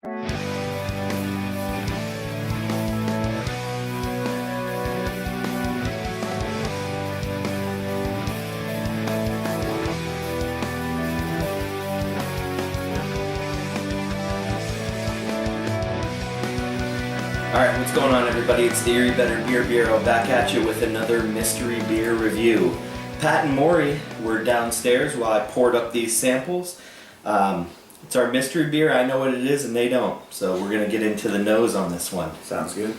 Alright, what's going on, everybody? It's the Erie Better Beer Bureau back at you with another mystery beer review. Pat and Maury were downstairs while I poured up these samples. It's our mystery beer. I know what it is and they don't. So we're going to get into the nose on this one. Sounds good.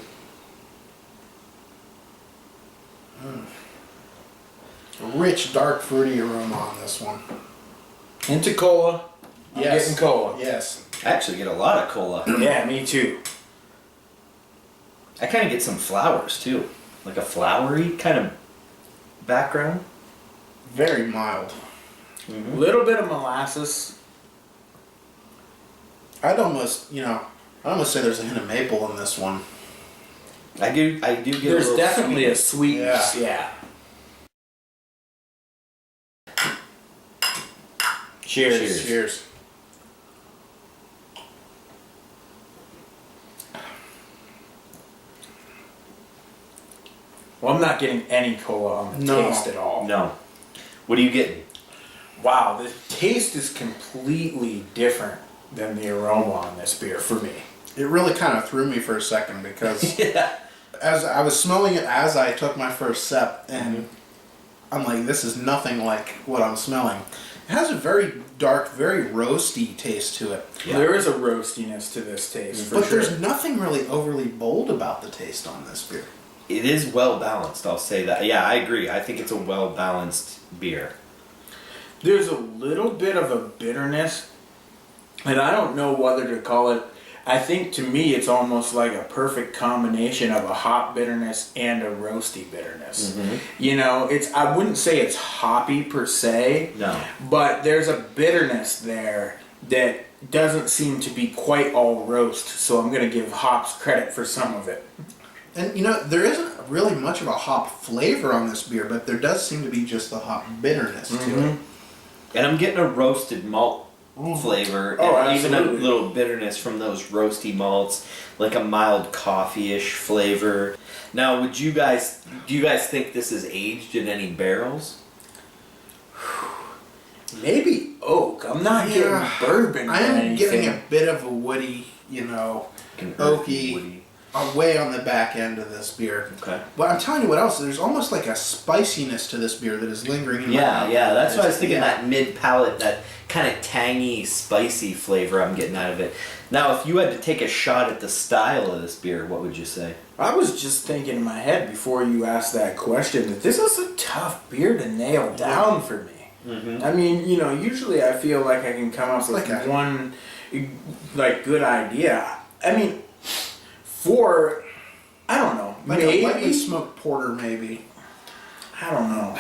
A rich, dark, fruity aroma on this one. Into cola. I'm getting cola. Yes. I actually get a lot of cola. Yeah, me too. I kind of get some flowers too. Like a flowery kind of background. Very mild. A little bit of molasses. I'd almost say there's a hint of maple in this one. I do get There's a little definitely sweet. a sweetness. Yeah. Cheers. Cheers. Well, I'm not getting any cola on the taste at all. No. What are you getting? Wow, the taste is completely different than the aroma on this beer for me. It really kind of threw me for a second because Yeah. as I was smelling it as I took my first sip, and I'm like, this is nothing like what I'm smelling. It has a very dark, very roasty taste to it. Yeah. There is a roastiness to this taste, for But sure. there's nothing really overly bold about the taste on this beer. It is well balanced, I'll say that. Yeah, I agree. I think it's a well balanced beer. There's a little bit of a bitterness, and I don't know whether to call it. I think to me it's almost like a perfect combination of a hop bitterness and a roasty bitterness. You know, I wouldn't say it's hoppy per se, No. but there's a bitterness there that doesn't seem to be quite all roast, so I'm going to give hops credit for some of it. And there isn't really much of a hop flavor on this beer, but there does seem to be just the hop bitterness to it. And I'm getting a roasted malt flavor, Oh, and even a absolutely. little bitterness from those roasty malts, like a mild coffee-ish flavor. Now, do you guys think this is aged in any barrels? Maybe oak. I'm not getting bourbon. I or am anything. getting a bit of a woody, An oaky, woody. way on the back end of this beer. Okay. But I'm telling you what else, there's almost like a spiciness to this beer that is lingering in my mouth. Yeah, that's what I was thinking, Yeah. that mid-palate, that kind of tangy, spicy flavor I'm getting out of it. Now, if you had to take a shot at the style of this beer, what would you say? I was just thinking in my head before you asked that question that this is a tough beer to nail down for me. I mean, usually I feel like I can come up with like a- one, good idea. I mean, I don't know, Like maybe, a lightly smoked porter, maybe. I don't know.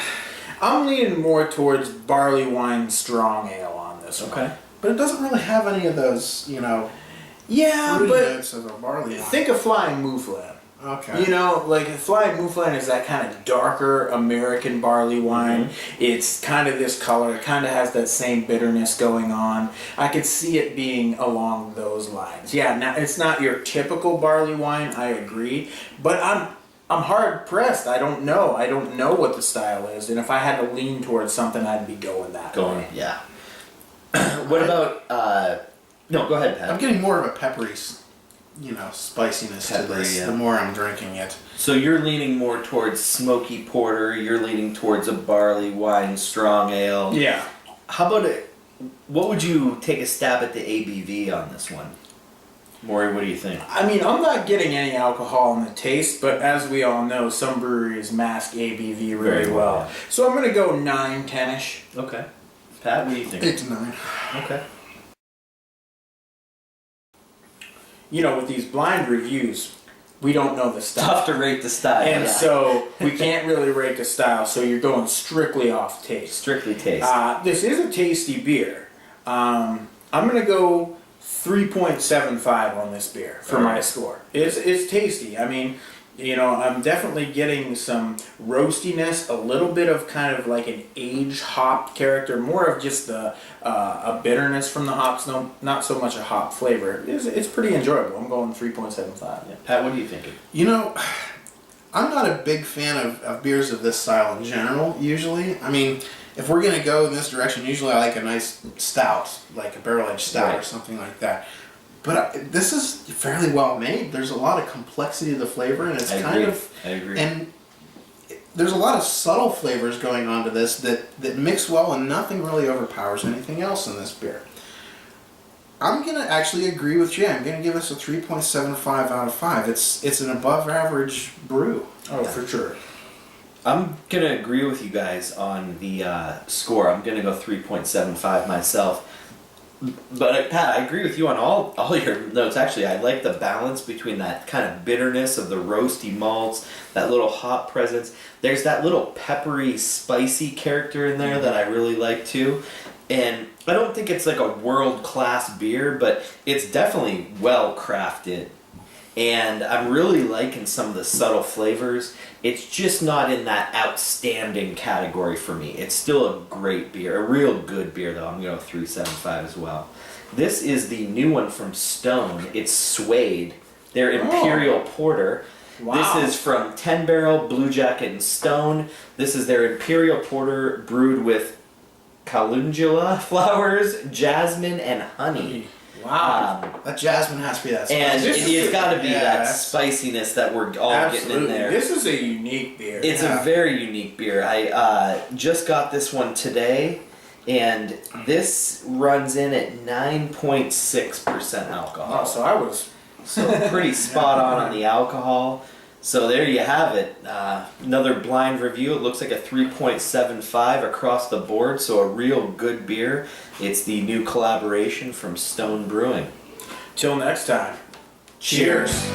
I'm leaning more towards barley wine strong ale on this one. But it doesn't really have any of those, Yeah, fruity but notes of a barley wine. think of Flying Mouflon. Okay. Flying Mouflon is that kind of darker American barley wine. It's kind of this color. It kind of has that same bitterness going on. I could see it being along those lines. Yeah, now it's not your typical barley wine. I agree, but I'm hard pressed. I don't know. I don't know what the style is, and if I had to lean towards something, I'd be going that way. Yeah. What about, no, go ahead, Pat. I'm getting more of a peppery, spiciness to Peppery, this yeah. the more I'm drinking it. So you're leaning more towards smoky porter, you're leaning towards a barley wine strong ale. Yeah. How about what would you take a stab at the ABV on this one? Maury, what do you think? I mean, I'm not getting any alcohol in the taste, but as we all know, some breweries mask ABV really Very well. well. So I'm going to go 9, 10-ish. Okay. Pat, what do you think? 8 to 9. Okay. With these blind reviews, we don't know the style. Tough to rate the style. And yeah. so we can't really rate the style, so you're going strictly off taste. Strictly taste. This is a tasty beer. I'm going to go 3.75 on this beer for my score. It's tasty. I mean, You know, I'm definitely getting some roastiness, a little bit of kind of like an age hopped character, more of just a bitterness from the hops, no, not so much a hop flavor. It's pretty enjoyable. I'm going 3.75. Yeah. Pat, what are you thinking? You know, I'm not a big fan of beers of this style in general, usually. I mean, if we're going to go in this direction, usually I like a nice stout, like a barrel-aged stout or something like that. But this is fairly well made. There's a lot of complexity to the flavor, and it's I agree. And there's a lot of subtle flavors going on to this that mix well, and nothing really overpowers anything else in this beer. I'm gonna actually agree with Jay. I'm gonna give this a 3.75 out of 5. It's an above average brew. Oh, for sure. I'm gonna agree with you guys on the score. I'm gonna go 3.75 myself. But Pat, I agree with you on all your notes. Actually, I like the balance between that kind of bitterness of the roasty malts, that little hop presence. There's that little peppery, spicy character in there that I really like too. And I don't think it's like a world-class beer, but it's definitely well crafted. And I'm really liking some of the subtle flavors. It's just not in that outstanding category for me. It's still a great beer, a real good beer though. I'm going to go 3.75 as well. This is the new one from Stone. It's Suede, their Imperial Porter. Wow. This is from 10 Barrel, Blue Jacket, and Stone. This is their Imperial Porter brewed with calendula flowers, jasmine, and honey. Wow. That jasmine has to be that spicy. And it's got to be that that's- spiciness that we're all Absolutely. getting in there. This is a unique beer. It's a very unique beer. I just got this one today, and this runs in at 9.6% alcohol. Oh, so I was... So pretty spot on the alcohol. So there you have it. Another blind review. It looks like a 3.75 across the board, so a real good beer. It's the new collaboration from Stone Brewing. Till next time. Cheers.